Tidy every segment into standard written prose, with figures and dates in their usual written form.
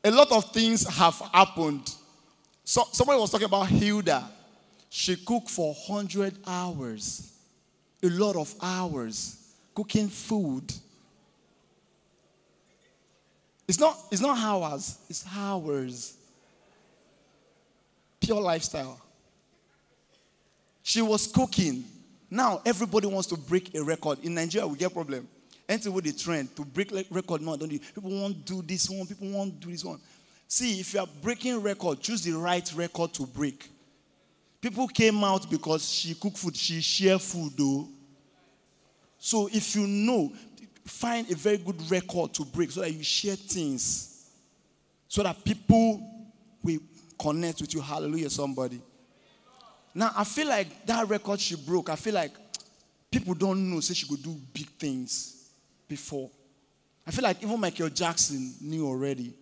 A lot of things have happened. So, somebody was talking about Hilda. She cooked for 100 hours. A lot of hours. Cooking food. It's not hours. It's hours. Pure lifestyle. She was cooking. Now, everybody wants to break a record. In Nigeria, we get problem. Anything with the trend to break record, no, don't you? People won't do this one. People won't do this one. See, if you are breaking record, choose the right record to break. People came out because she cooked food. She shared food, though. So if you know, find a very good record to break so that you share things. So that people will connect with you. Hallelujah, somebody. Now, I feel like that record she broke, I feel like people don't know, say she could do big things before. I feel like even Michael Jackson knew already.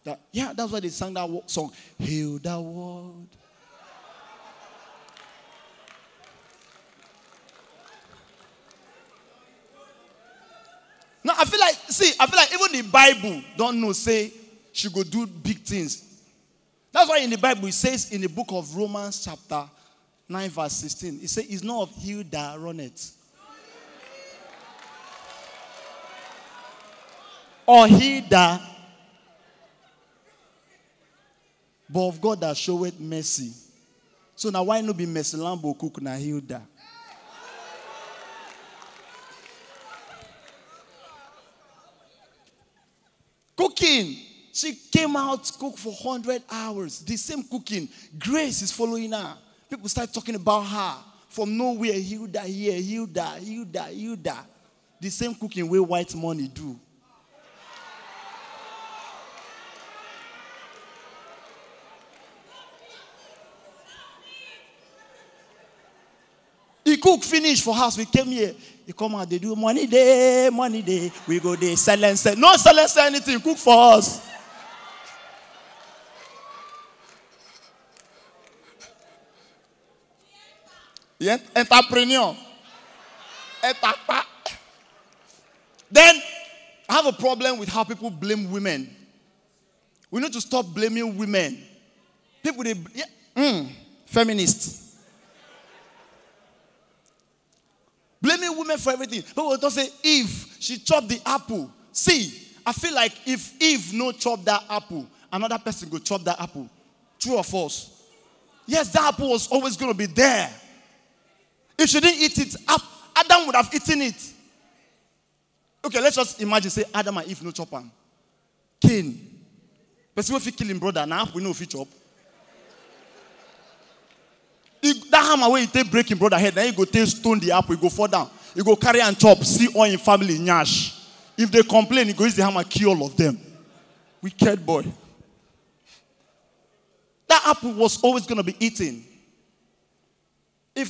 That's why they sang that song, Heal the World. Now, I feel like even the Bible don't know, say she could do big things. That's why in the Bible, it says in the book of Romans chapter 9 verse 16, it says, it's not of he that runneth, or he that, but of God that showeth mercy. So now why not be mercy lambo cook na Hilda? Cooking. She came out, cooked for 100 hours. The same cooking. Grace is following her. People start talking about her. From nowhere, Hilda here, Hilda. The same cooking way Whitemoney do. He cook finish for house. We came here. He come out, they do money day. We go there, sell and sell. No sell and sell anything. Cook for us. Entrepreneur. Then, I have a problem with how people blame women. We need to stop blaming women. People, feminists. Blaming women for everything. People will say, Eve, she chopped the apple. See, I feel like if Eve no chop that apple, another person go chop that apple. True or false? Yes, that apple was always going to be there. If she didn't eat it, Adam would have eaten it. Okay, let's just imagine, say, Adam and Eve no chop am. Cain. Person if he kill him brother, now we know if he chop. That hammer where he take break him brother head, then he go take stone the apple, he go fall down. He go carry and chop, see all in family, nyash. If they complain, he go use the hammer, kill all of them. Wicked boy. That apple was always going to be eaten.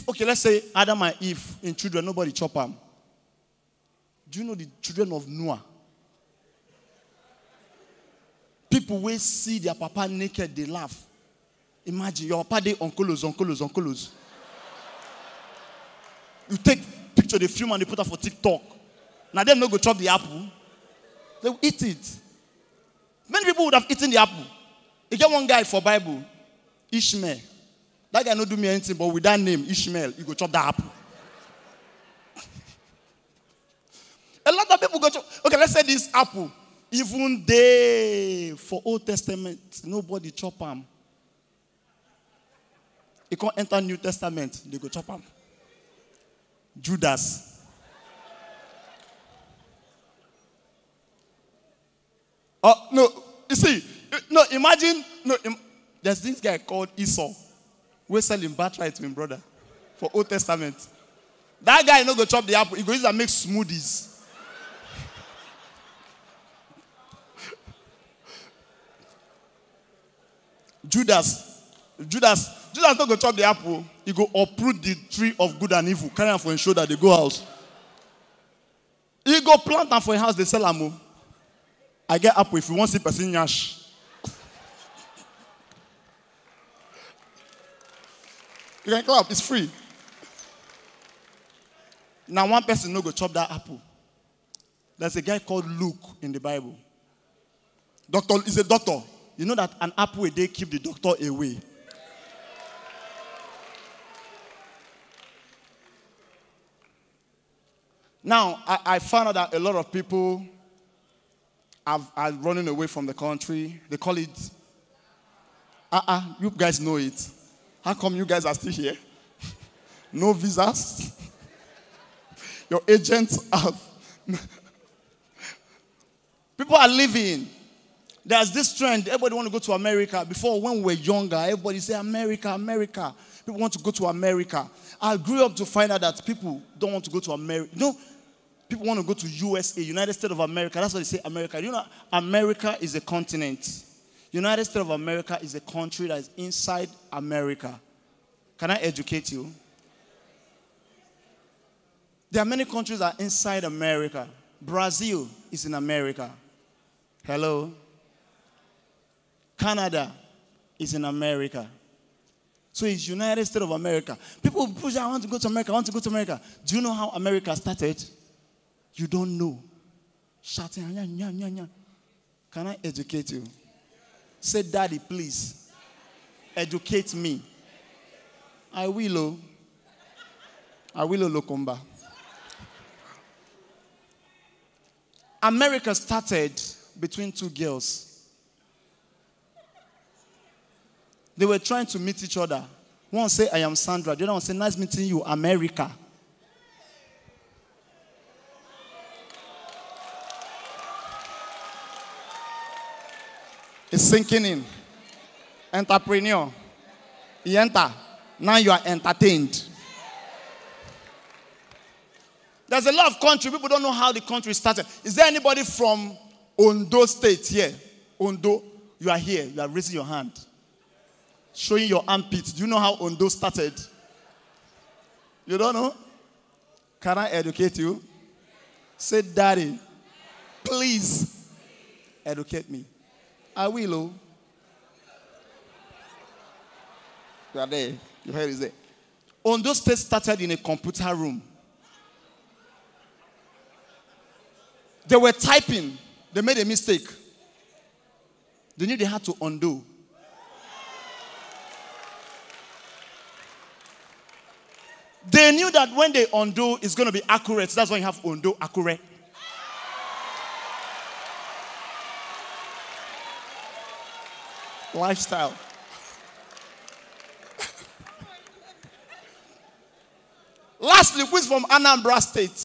Okay, let's say Adam and Eve in children, nobody chop them. Do you know the children of Noah? People will see their papa naked, they laugh. Imagine your papa, they uncles. You take picture, they film and they put it for TikTok. Now them no go chop the apple. They will eat it. Many people would have eaten the apple. You get one guy for Bible, Ishmael. That guy no do me anything, but with that name, Ishmael, you go chop that apple. A lot of people go chop. Okay, let's say this apple. Even they, for Old Testament, nobody chop them. You can't enter New Testament, they go chop them. Judas. Oh, no, you see, no, imagine, there's this guy called Esau. We're selling birthright to him, brother, for Old Testament. That guy no go chop the apple. He goes and make smoothies. Judas no go chop the apple. He go uproot the tree of good and evil. Carry am for his shoulder. They go house. He go plant am for his house. They sell am. I get apple if you want to see person nyash. You can clap. It's free. Now one person no go chop that apple. There's a guy called Luke in the Bible. Doctor is a doctor. You know that an apple a day keep the doctor away. Now, I found out that a lot of people are running away from the country. They call it, you guys know it. How come you guys are still here? No visas? Your agents have. People are leaving. There's this trend. Everybody want to go to America. Before, when we were younger, everybody say, America, America. People want to go to America. I grew up to find out that people don't want to go to America. You know, people want to go to USA, United States of America. That's what they say, America. You know, America is a continent. United States of America is a country that is inside America. Can I educate you? There are many countries that are inside America. Brazil is in America. Hello? Canada is in America. So it's United States of America. People push, I want to go to America, I want to go to America. Do you know how America started? You don't know. Shouting, can I educate you? Say, Daddy, please. Educate me. I will, Lokomba. America started between two girls. They were trying to meet each other. One say, I am Sandra. The other one say, nice meeting you, America. It's sinking in. Entrepreneur. You enter. Now you are entertained. There's a lot of country. People don't know how the country started. Is there anybody from Ondo State here? Ondo, you are here. You are raising your hand. Showing your armpit. Do you know how Ondo started? You don't know? Can I educate you? Say, Daddy, please educate me. I will. You are there. Your head is there. Ondo State started in a computer room. They were typing. They made a mistake. They knew they had to undo. They knew that when they undo, it's going to be accurate. That's why you have undo, accurate. Lifestyle. Lastly, who is from Anambra State?